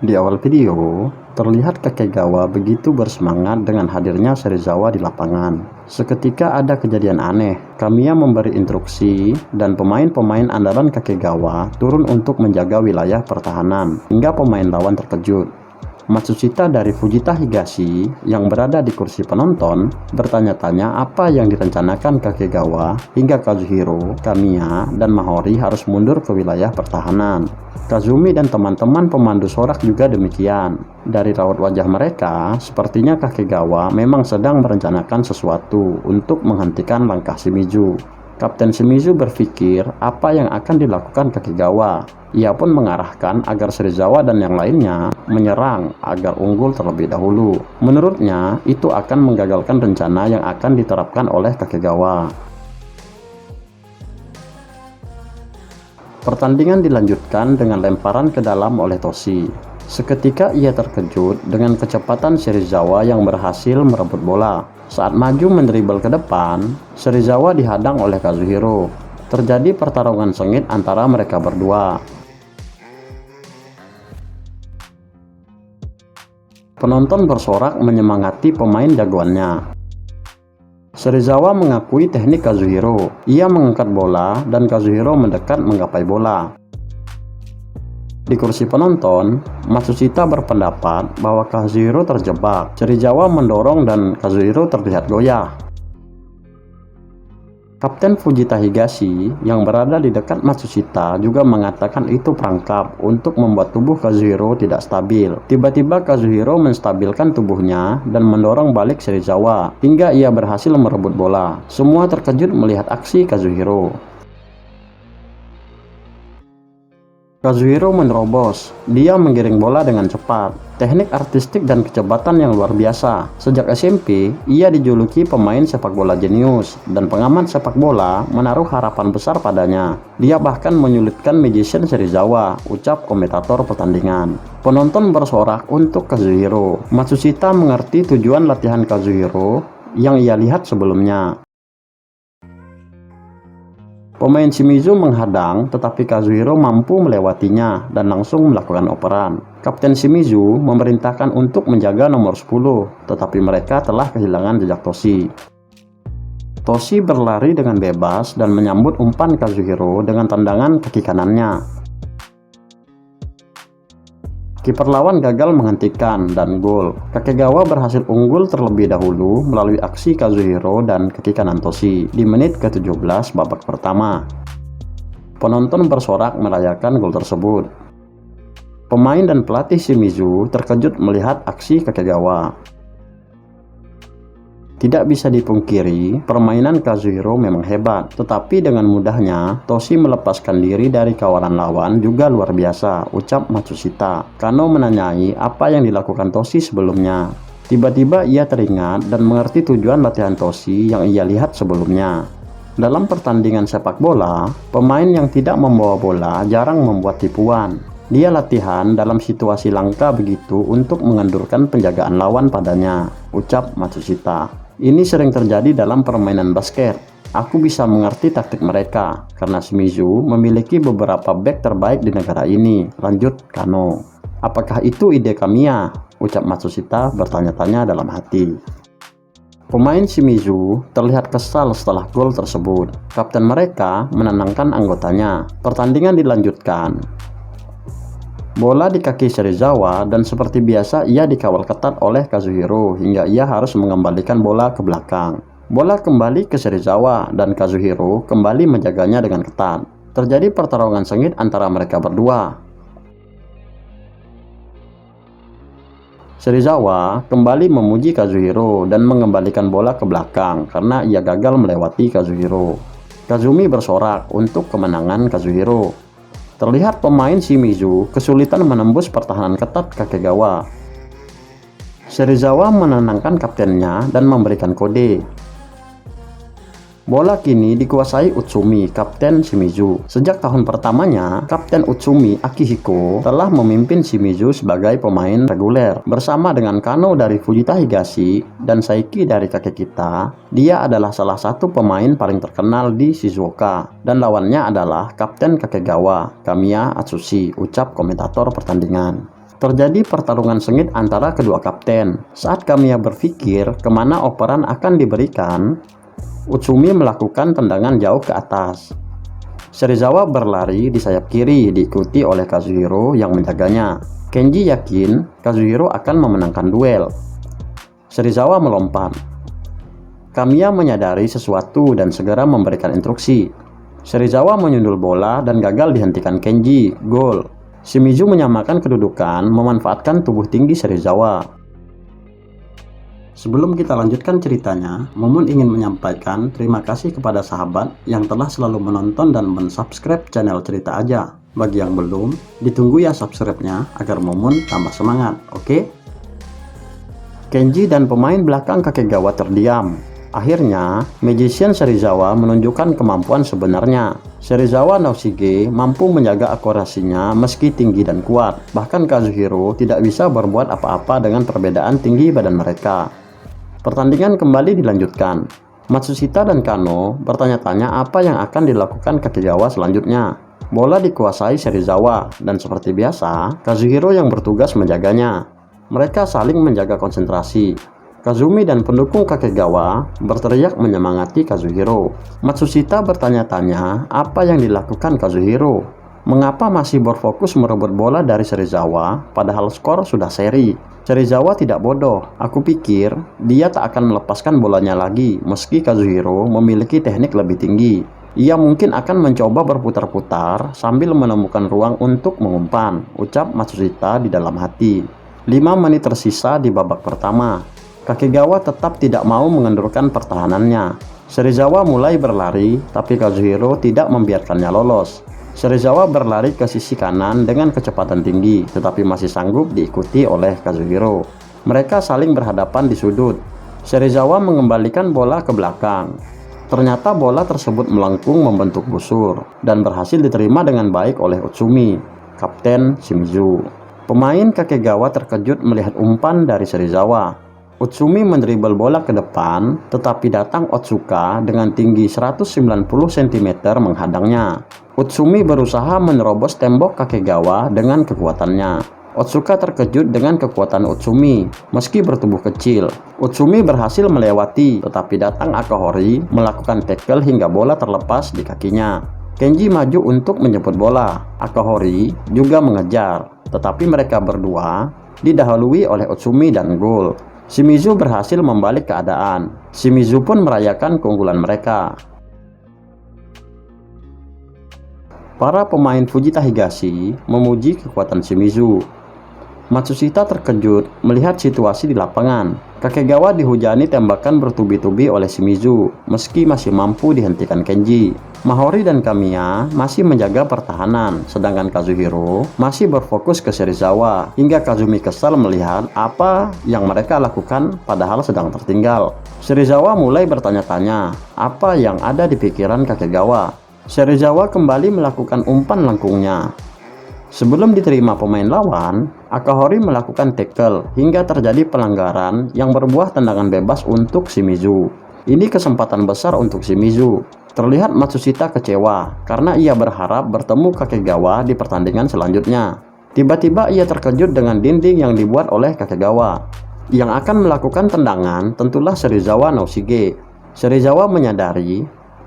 Di awal video, terlihat Kakegawa begitu bersemangat dengan hadirnya Serizawa di lapangan. Seketika ada kejadian aneh, Kamiya memberi instruksi dan pemain-pemain andalan Kakegawa turun untuk menjaga wilayah pertahanan, hingga pemain lawan terkejut. Matsushita dari Fujita Higashi yang berada di kursi penonton bertanya-tanya apa yang direncanakan Kakegawa hingga Kazuhiro, Kamiya, dan Mahori harus mundur ke wilayah pertahanan. Kazumi dan teman-teman pemandu sorak juga demikian. Dari raut wajah mereka, sepertinya Kakegawa memang sedang merencanakan sesuatu untuk menghentikan langkah Shimizu. Kapten Shimizu berpikir apa yang akan dilakukan Kakegawa. Ia pun mengarahkan agar Serizawa dan yang lainnya menyerang agar unggul terlebih dahulu. Menurutnya, itu akan menggagalkan rencana yang akan diterapkan oleh Kakegawa. Pertandingan dilanjutkan dengan lemparan ke dalam oleh Toshi. Seketika ia terkejut dengan kecepatan Serizawa yang berhasil merebut bola. Saat maju mendribel ke depan, Serizawa dihadang oleh Kazuhiro. Terjadi pertarungan sengit antara mereka berdua. Penonton bersorak menyemangati pemain jagoannya. Serizawa mengakui teknik Kazuhiro. Ia mengangkat bola dan Kazuhiro mendekat menggapai bola. Di kursi penonton, Matsushita berpendapat bahwa Kazuhiro terjebak. Serizawa mendorong dan Kazuhiro terlihat goyah. Kapten Fujita Higashi yang berada di dekat Matsushita juga mengatakan itu perangkap untuk membuat tubuh Kazuhiro tidak stabil. Tiba-tiba Kazuhiro menstabilkan tubuhnya dan mendorong balik Serizawa hingga ia berhasil merebut bola. Semua terkejut melihat aksi Kazuhiro. Kazuhiro menerobos. Dia menggiring bola dengan cepat. Teknik artistik dan kecepatan yang luar biasa. Sejak SMP, ia dijuluki pemain sepak bola jenius, dan pengamat sepak bola menaruh harapan besar padanya. Dia bahkan menyulitkan magician Serizawa, ucap komentator pertandingan. Penonton bersorak untuk Kazuhiro. Matsushita mengerti tujuan latihan Kazuhiro yang ia lihat sebelumnya. Pemain Shimizu menghadang, tetapi Kazuhiro mampu melewatinya dan langsung melakukan operan. Kapten Shimizu memerintahkan untuk menjaga nomor 10, tetapi mereka telah kehilangan jejak Toshi. Toshi berlari dengan bebas dan menyambut umpan Kazuhiro dengan tendangan kaki kanannya. Kiper lawan gagal menghentikan dan gol. Kakegawa berhasil unggul terlebih dahulu melalui aksi Kazuhiro dan kaki kanan Toshi di menit ke-17 babak pertama. Penonton bersorak merayakan gol tersebut. Pemain dan pelatih Shimizu terkejut melihat aksi Kakegawa. Tidak bisa dipungkiri, permainan Kazuhiro memang hebat, tetapi dengan mudahnya Toshi melepaskan diri dari kawanan lawan juga luar biasa, ucap Matsushita. Kano menanyai apa yang dilakukan Toshi sebelumnya. Tiba-tiba ia teringat dan mengerti tujuan latihan Toshi yang ia lihat sebelumnya. Dalam pertandingan sepak bola, pemain yang tidak membawa bola jarang membuat tipuan. Dia latihan dalam situasi langka begitu untuk mengendurkan penjagaan lawan padanya, ucap Matsushita. Ini sering terjadi dalam permainan basket. Aku bisa mengerti taktik mereka, karena Shimizu memiliki beberapa bek terbaik di negara ini, lanjut Kano. Apakah itu ide Kamiya? Ucap Matsushita bertanya-tanya dalam hati. Pemain Shimizu terlihat kesal setelah gol tersebut. Kapten mereka menenangkan anggotanya. Pertandingan dilanjutkan. Bola di kaki Serizawa dan seperti biasa ia dikawal ketat oleh Kazuhiro hingga ia harus mengembalikan bola ke belakang. Bola kembali ke Serizawa dan Kazuhiro kembali menjaganya dengan ketat. Terjadi pertarungan sengit antara mereka berdua. Serizawa kembali memuji Kazuhiro dan mengembalikan bola ke belakang karena ia gagal melewati Kazuhiro. Kazumi bersorak untuk kemenangan Kazuhiro. Terlihat pemain Shimizu kesulitan menembus pertahanan ketat Kakegawa. Serizawa menenangkan kaptennya dan memberikan kode. Bola kini dikuasai Utsumi, kapten Shimizu. Sejak tahun pertamanya, Kapten Utsumi Akihiko telah memimpin Shimizu sebagai pemain reguler. Bersama dengan Kano dari Fujita Higashi dan Saiki dari Kakekita, dia adalah salah satu pemain paling terkenal di Shizuoka. Dan lawannya adalah Kapten Kakegawa, Kamiya Atsushi, ucap komentator pertandingan. Terjadi pertarungan sengit antara kedua kapten. Saat Kamiya berpikir kemana operan akan diberikan, Utsumi melakukan tendangan jauh ke atas. Serizawa berlari di sayap kiri diikuti oleh Kazuhiro yang menjaganya. Kenji yakin Kazuhiro akan memenangkan duel. Serizawa melompat. Kamiya menyadari sesuatu dan segera memberikan instruksi. Serizawa menyundul bola dan gagal dihentikan Kenji. Gol. Shimizu menyamakan kedudukan memanfaatkan tubuh tinggi Serizawa. Sebelum kita lanjutkan ceritanya, Momun ingin menyampaikan terima kasih kepada sahabat yang telah selalu menonton dan mensubscribe channel Cerita Aja. Bagi yang belum, ditunggu ya subscribe-nya agar Momun tambah semangat, oke? Kenji dan pemain belakang Kakegawa terdiam. Akhirnya, Magician Serizawa menunjukkan kemampuan sebenarnya. Serizawa Naoshige mampu menjaga akurasinya meski tinggi dan kuat. Bahkan Kazuhiro tidak bisa berbuat apa-apa dengan perbedaan tinggi badan mereka. Pertandingan kembali dilanjutkan. Matsushita dan Kano bertanya-tanya apa yang akan dilakukan Kakegawa selanjutnya. Bola dikuasai Serizawa dan seperti biasa, Kazuhiro yang bertugas menjaganya. Mereka saling menjaga konsentrasi. Kazumi dan pendukung Kakegawa berteriak menyemangati Kazuhiro. Matsushita bertanya-tanya apa yang dilakukan Kazuhiro. Mengapa masih berfokus merebut bola dari Serizawa padahal skor sudah seri? Serizawa tidak bodoh. Aku pikir dia tak akan melepaskan bolanya lagi meski Kazuhiro memiliki teknik lebih tinggi. Ia mungkin akan mencoba berputar-putar sambil menemukan ruang untuk mengumpan, ucap Matsushita di dalam hati. 5 menit tersisa di babak pertama. Kakegawa tetap tidak mau mengendurkan pertahanannya. Serizawa mulai berlari, tapi Kazuhiro tidak membiarkannya lolos. Serizawa berlari ke sisi kanan dengan kecepatan tinggi, tetapi masih sanggup diikuti oleh Kazuhiro. Mereka saling berhadapan di sudut. Serizawa mengembalikan bola ke belakang. Ternyata bola tersebut melengkung membentuk busur, dan berhasil diterima dengan baik oleh Utsumi, Kapten Shimizu. Pemain Kakegawa terkejut melihat umpan dari Serizawa. Utsumi mendribel bola ke depan, tetapi datang Otsuka dengan tinggi 190 cm menghadangnya. Utsumi berusaha menerobos tembok Kakegawa dengan kekuatannya. Otsuka terkejut dengan kekuatan Utsumi. Meski bertubuh kecil, Utsumi berhasil melewati, tetapi datang Akahori melakukan tackle hingga bola terlepas di kakinya. Kenji maju untuk menjemput bola. Akahori juga mengejar, tetapi mereka berdua didahului oleh Utsumi dan gol. Shimizu berhasil membalik keadaan. Shimizu pun merayakan keunggulan mereka. Para pemain Fujita Higashi memuji kekuatan Shimizu. Matsushita terkejut melihat situasi di lapangan. Kakegawa dihujani tembakan bertubi-tubi oleh Shimizu, meski masih mampu dihentikan Kenji. Mahori dan Kamiya masih menjaga pertahanan, sedangkan Kazuhiro masih berfokus ke Serizawa, hingga Kazumi kesal melihat apa yang mereka lakukan padahal sedang tertinggal. Serizawa mulai bertanya-tanya apa yang ada di pikiran Kakegawa. Serizawa kembali melakukan umpan lengkungnya. Sebelum diterima pemain lawan, Akahori melakukan tackle hingga terjadi pelanggaran yang berbuah tendangan bebas untuk Shimizu. Ini kesempatan besar untuk Shimizu. Terlihat Matsushita kecewa karena ia berharap bertemu Kakegawa di pertandingan selanjutnya. Tiba-tiba ia terkejut dengan dinding yang dibuat oleh Kakegawa. Yang akan melakukan tendangan tentulah Serizawa Naoshige. Serizawa menyadari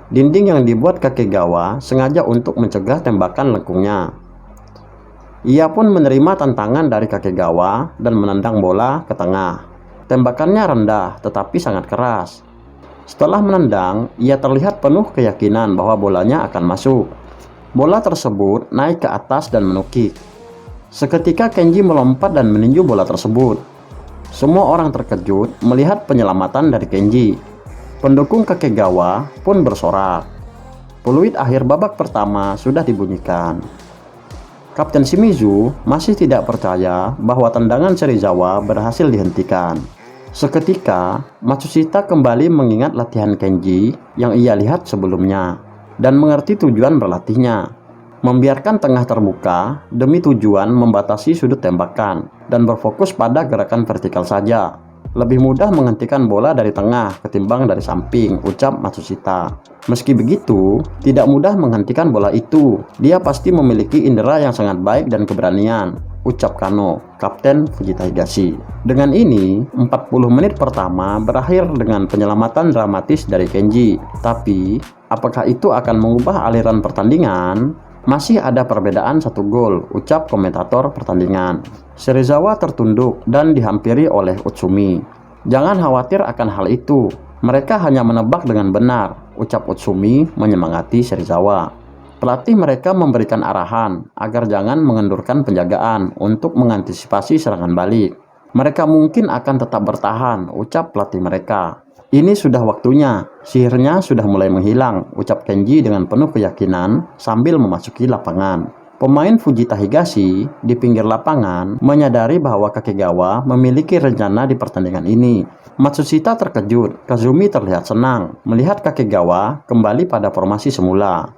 dinding yang dibuat Kakegawa sengaja untuk mencegah tembakan lengkungnya. Ia pun menerima tantangan dari Kakegawa dan menendang bola ke tengah. Tembakannya rendah tetapi sangat keras. Setelah menendang, ia terlihat penuh keyakinan bahwa bolanya akan masuk. Bola tersebut naik ke atas dan menukik. Seketika Kenji melompat dan meninju bola tersebut. Semua orang terkejut melihat penyelamatan dari Kenji. Pendukung Kakegawa pun bersorak. Peluit akhir babak pertama sudah dibunyikan. Kapten Shimizu masih tidak percaya bahwa tendangan Serizawa berhasil dihentikan. Seketika, Matsushita kembali mengingat latihan Kenji yang ia lihat sebelumnya dan mengerti tujuan berlatihnya. Membiarkan tengah terbuka demi tujuan membatasi sudut tembakan dan berfokus pada gerakan vertikal saja. Lebih mudah menghentikan bola dari tengah ketimbang dari samping, ucap Matsushita. Meski begitu, tidak mudah menghentikan bola itu. Dia pasti memiliki indera yang sangat baik dan keberanian. ucap Kano, Kapten Fujita Higashi. Dengan ini, 40 menit pertama berakhir dengan penyelamatan dramatis dari Kenji. Tapi, apakah itu akan mengubah aliran pertandingan? Masih ada perbedaan 1 gol, ucap komentator pertandingan. Serizawa tertunduk dan dihampiri oleh Utsumi. Jangan khawatir akan hal itu, mereka hanya menebak dengan benar, ucap Utsumi menyemangati Serizawa. Pelatih mereka memberikan arahan agar jangan mengendurkan penjagaan untuk mengantisipasi serangan balik. Mereka mungkin akan tetap bertahan, ucap pelatih mereka. Ini sudah waktunya, sihirnya sudah mulai menghilang, ucap Kenji dengan penuh keyakinan sambil memasuki lapangan. Pemain Fujita Higashi di pinggir lapangan menyadari bahwa Kakegawa memiliki rencana di pertandingan ini. Matsushita terkejut, Kazumi terlihat senang melihat Kakegawa kembali pada formasi semula.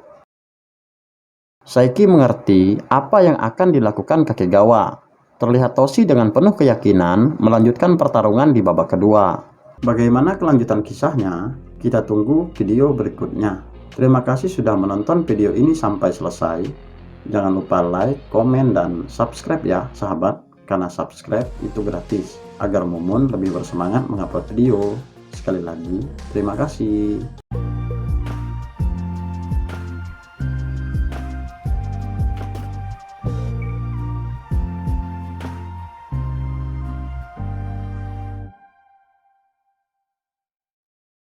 Saiki mengerti apa yang akan dilakukan Kakegawa. Terlihat Toshi dengan penuh keyakinan melanjutkan pertarungan di babak kedua. Bagaimana kelanjutan kisahnya? Kita tunggu video berikutnya. Terima kasih sudah menonton video ini sampai selesai. Jangan lupa like, komen, dan subscribe ya sahabat. Karena subscribe itu gratis. Agar Mumun lebih bersemangat mengupload video. Sekali lagi, terima kasih.